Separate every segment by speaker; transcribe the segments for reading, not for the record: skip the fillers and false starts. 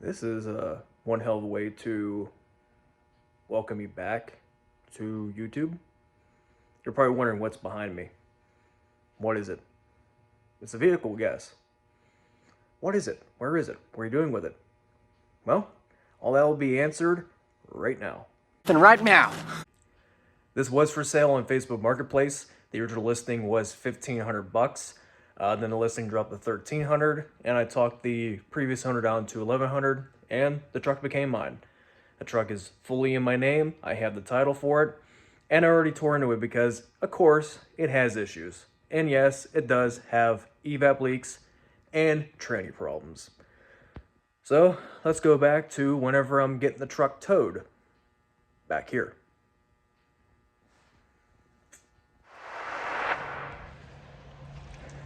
Speaker 1: This is one hell of a way to welcome me back to YouTube. You're probably wondering what's behind me. What is it? It's a vehicle, guess. What is it? Where is it? What are you doing with it? Well, all that will be answered right now.
Speaker 2: And right now.
Speaker 1: This was for sale on Facebook Marketplace. The original listing was $1,500. Then the listing dropped to $1,300, and I talked the previous owner down to $1,100, and the truck became mine. The truck is fully in my name. I have the title for it, and I already tore into it because, of course, it has issues. And yes, it does have evap leaks and tranny problems. So let's go back to whenever I'm getting the truck towed. Back here.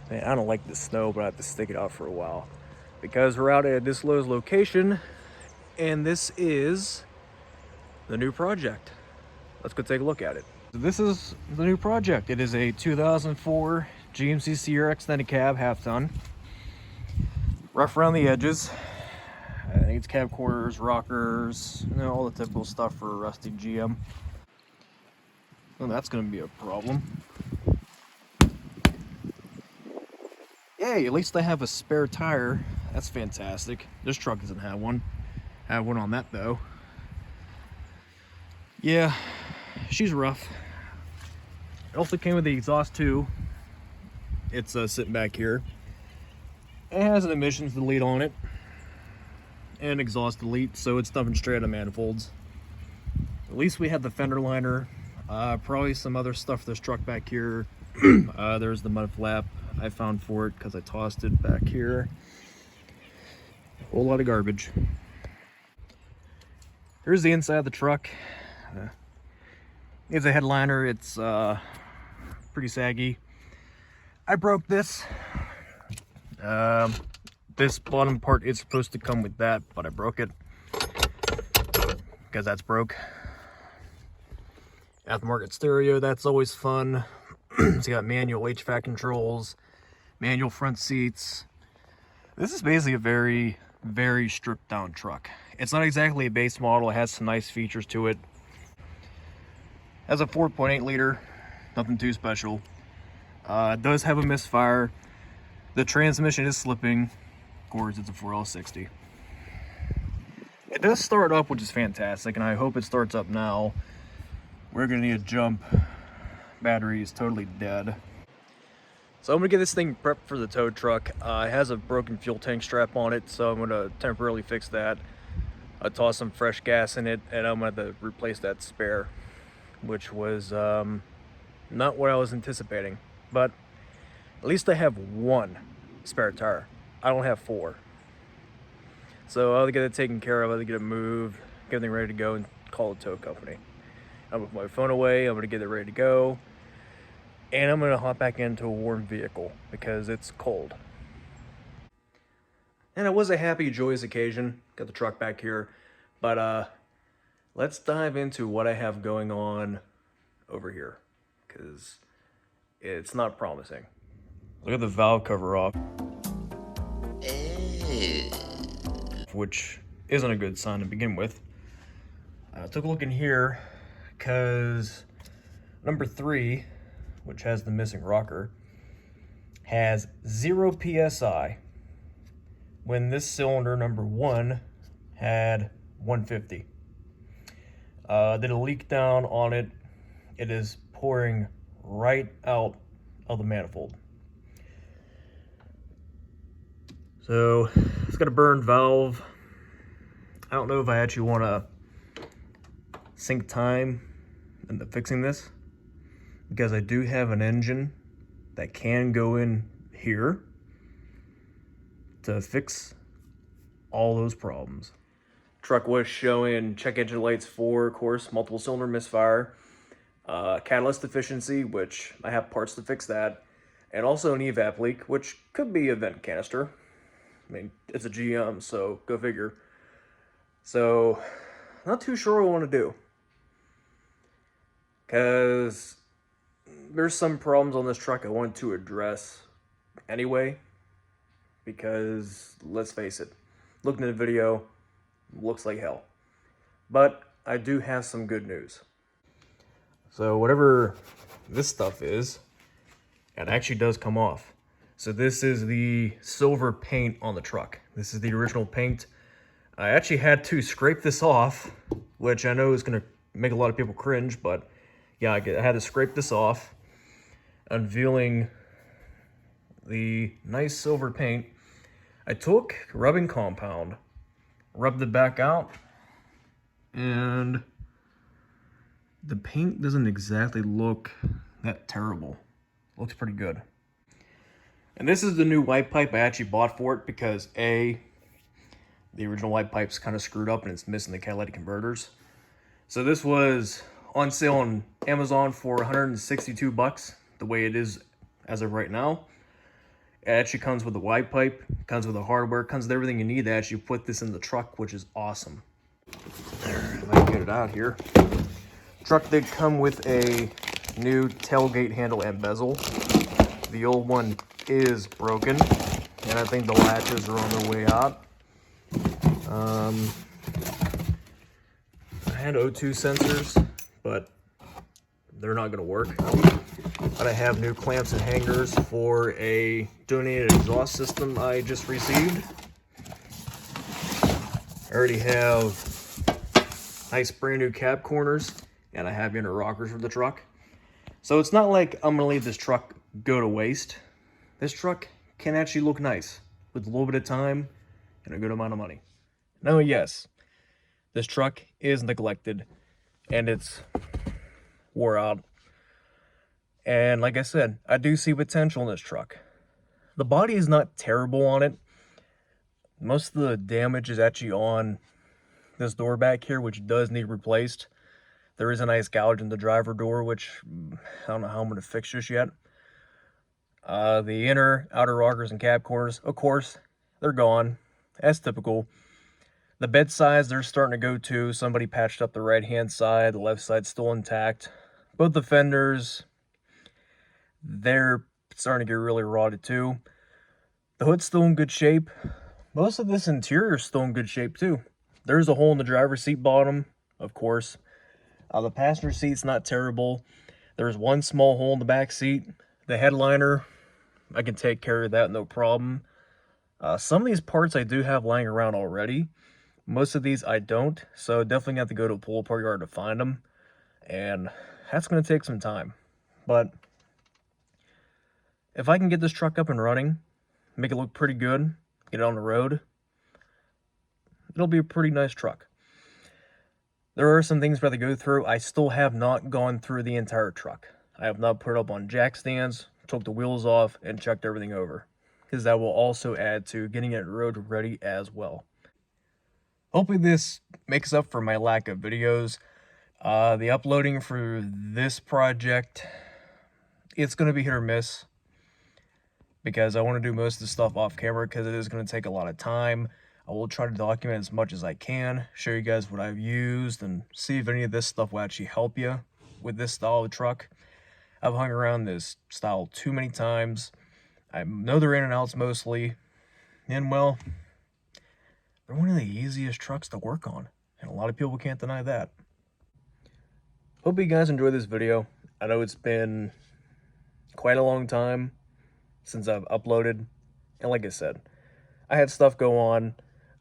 Speaker 1: Man, I don't like the snow, but I have to stick it out for a while because we're out at this Lowe's location, and this is the new project. Let's go take a look at it. This is the new project. It is a 2004 GMC Sierra extended cab, half ton. Rough around the edges. I think it's cab quarters, rockers, all the typical stuff for a rusty GM. Well, that's going to be a problem. Yay, at least I have a spare tire. That's fantastic. This truck doesn't have one. I have one on that though. Yeah, she's rough. It also came with the exhaust too. It's sitting back here. It has an emissions delete on it and exhaust delete, so it's dumping straight out of manifolds. At least we have the fender liner. Probably some other stuff for this truck back here. There's the mud flap I found for it because I tossed it back here. A whole lot of garbage. Here's the inside of the truck. It's a headliner. It's pretty saggy. I broke this. This bottom part is supposed to come with that, but I broke it because that's broke. Aftermarket stereo, that's always fun. It's got manual HVAC controls, manual front seats. This is basically a very, very stripped down truck. It's not exactly a base model. It has some nice features to it. Has a 4.8 liter, nothing too special. It does have a misfire. The transmission is slipping. Of course, it's a 4L60. It does start up, which is fantastic, and I hope it starts up now. We're gonna need a jump. Battery is totally dead. So I'm gonna get this thing prepped for the tow truck. It has a broken fuel tank strap on it, so I'm gonna temporarily fix that. I toss some fresh gas in it, and I'm gonna have to replace that spare, which was not what I was anticipating. But at least I have one spare tire. I don't have four. So I'll get it taken care of. I'll get it moved, get everything ready to go, and call a tow company. I'm gonna put my phone away. I'm gonna get it ready to go, and I'm gonna hop back into a warm vehicle because it's cold. And it was a happy, joyous occasion. Got the truck back here, but let's dive into what I have going on over here because it's not promising. Look at the valve cover off, which isn't a good sign to begin with. I took a look in here because number 3, which has the missing rocker, has 0 PSI when this cylinder number 1 had 150. Did a leak down on it. It is pouring right out of the manifold. So it's got a burned valve. I don't know if I actually want to sink time into fixing this because I do have an engine that can go in here to fix all those problems. Truck was showing check engine lights for, of course, multiple cylinder misfire, catalyst deficiency, which I have parts to fix that, and also an evap leak, which could be a vent canister. I mean, it's a GM, so go figure. So, not too sure what I want to do, because there's some problems on this truck I want to address anyway, because let's face it, looking at the video, looks like hell. But I do have some good news. So whatever this stuff is, it actually does come off. So this is the silver paint on the truck. This is the original paint. I actually had to scrape this off, which I know is going to make a lot of people cringe, but yeah, I had to scrape this off, unveiling the nice silver paint. I took rubbing compound, rubbed it back out, and the paint doesn't exactly look that terrible. Looks pretty good. And this is the new wipe pipe I actually bought for it because A, the original wipe pipe's kind of screwed up and it's missing the catalytic converters. So this was on sale on Amazon for 162 bucks, the way it is as of right now. It actually comes with a wipe pipe, comes with the hardware, comes with everything you need to actually put this in the truck, which is awesome. There, if I can get it out here. Truck did come with a new tailgate handle and bezel. The old one is broken, and I think the latches are on their way out. I had O2 sensors, but they're not going to work. But I have new clamps and hangers for a donated exhaust system I just received. I already have nice brand new cab corners, and I have inner rockers for the truck. So it's not like I'm going to leave this truck go to waste. This truck can actually look nice with a little bit of time and a good amount of money. Now, yes, this truck is neglected and it's wore out. And like I said, I do see potential in this truck. The body is not terrible on it. Most of the damage is actually on this door back here, which does need replaced. There is a nice gouge in the driver door, which I don't know how I'm going to fix just yet. The inner, outer rockers and cab corners, of course, they're gone. As typical. The bed sides, they're starting to go too. Somebody patched up the right-hand side. The left side's still intact. Both the fenders, they're starting to get really rotted too. The hood's still in good shape. Most of this interior is still in good shape too. There's a hole in the driver's seat bottom, of course. The passenger seat's not terrible. There's one small hole in the back seat. The headliner, I can take care of that, no problem. Some of these parts I do have lying around already. Most of these I don't, so definitely have to go to a pull-apart yard to find them. And that's going to take some time. But if I can get this truck up and running, make it look pretty good, get it on the road, it'll be a pretty nice truck. There are some things we have to go through. I still have not gone through the entire truck. I have not put it up on jack stands, took the wheels off, and checked everything over, because that will also add to getting it road ready as well. Hopefully this makes up for my lack of videos. The uploading for this project, it's going to be hit or miss, because I want to do most of the stuff off camera because it is going to take a lot of time. I will try to document as much as I can, show you guys what I've used, and see if any of this stuff will actually help you with this style of truck. I've hung around this style too many times. I know they're in and outs mostly, and well, they're one of the easiest trucks to work on, and a lot of people can't deny that. Hope you guys enjoyed this video. I know it's been quite a long time since I've uploaded, and like I said, I had stuff go on.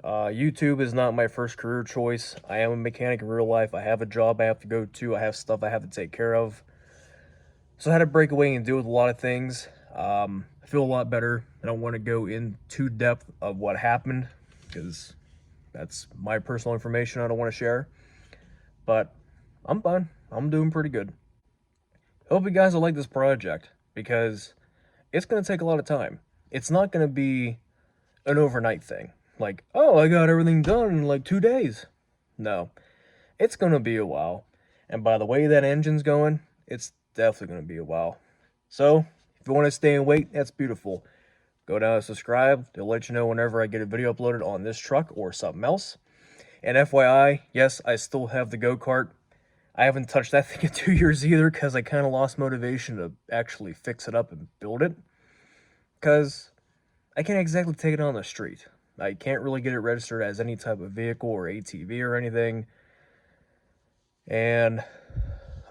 Speaker 1: YouTube is not my first career choice. I am a mechanic in real life. I have a job I have to go to. I have stuff I have to take care of. So I had to break away and deal with a lot of things. I feel a lot better. I don't want to go into depth of what happened, because that's my personal information I don't want to share. But I'm fine. I'm doing pretty good. Hope you guys will like this project, because it's going to take a lot of time. It's not going to be an overnight thing. Like, oh, I got everything done in like 2 days. No, it's going to be a while. And by the way that engine's going, it's definitely going to be a while. So if you want to stay and wait, that's beautiful. Go down and subscribe. They'll let you know whenever I get a video uploaded on this truck or something else. And FYI, yes, I still have the go-kart. I haven't touched that thing in 2 years either, because I kind of lost motivation to actually fix it up and build it. Because I can't exactly take it on the street. I can't really get it registered as any type of vehicle or ATV or anything. And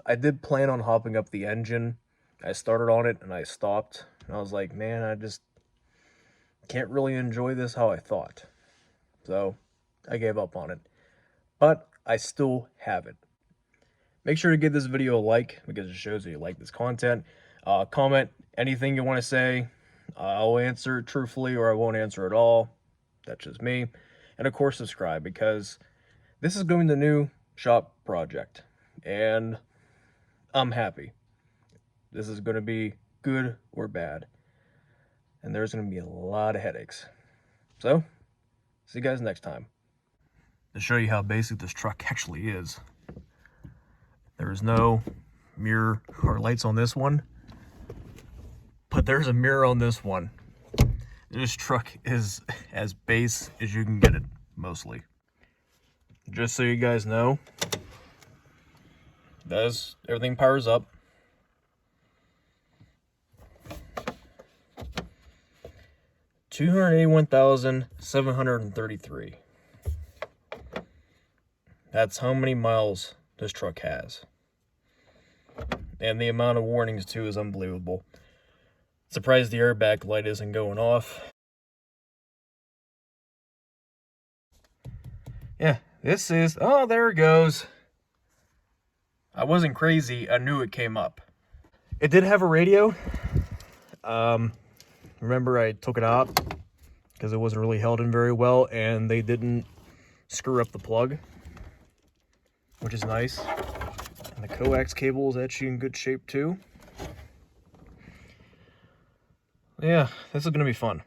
Speaker 1: I did plan on hopping up the engine. I started on it and I stopped. And I was like, man, I just can't really enjoy this how I thought. So I gave up on it. But I still have it. Make sure to give this video a like because it shows that you like this content. Comment anything you want to say. I'll answer it truthfully or I won't answer at all. That's just me. And of course, subscribe because this is going to the new shop project. And I'm happy. This is going to be good or bad. And there's going to be a lot of headaches. So, see you guys next time. To show you how basic this truck actually is. There is no mirror or lights on this one, but there's a mirror on this one. This truck is as base as you can get it, mostly. Just so you guys know, everything powers up. $281,733. That's how many miles this truck has. And the amount of warnings too is unbelievable. Surprised the airbag light isn't going off. Yeah, this is, oh, there it goes. I wasn't crazy, I knew it came up. It did have a radio. Remember I took it out because it wasn't really held in very well and they didn't screw up the plug, which is nice. And the coax cable is actually in good shape too. Yeah, this is gonna be fun.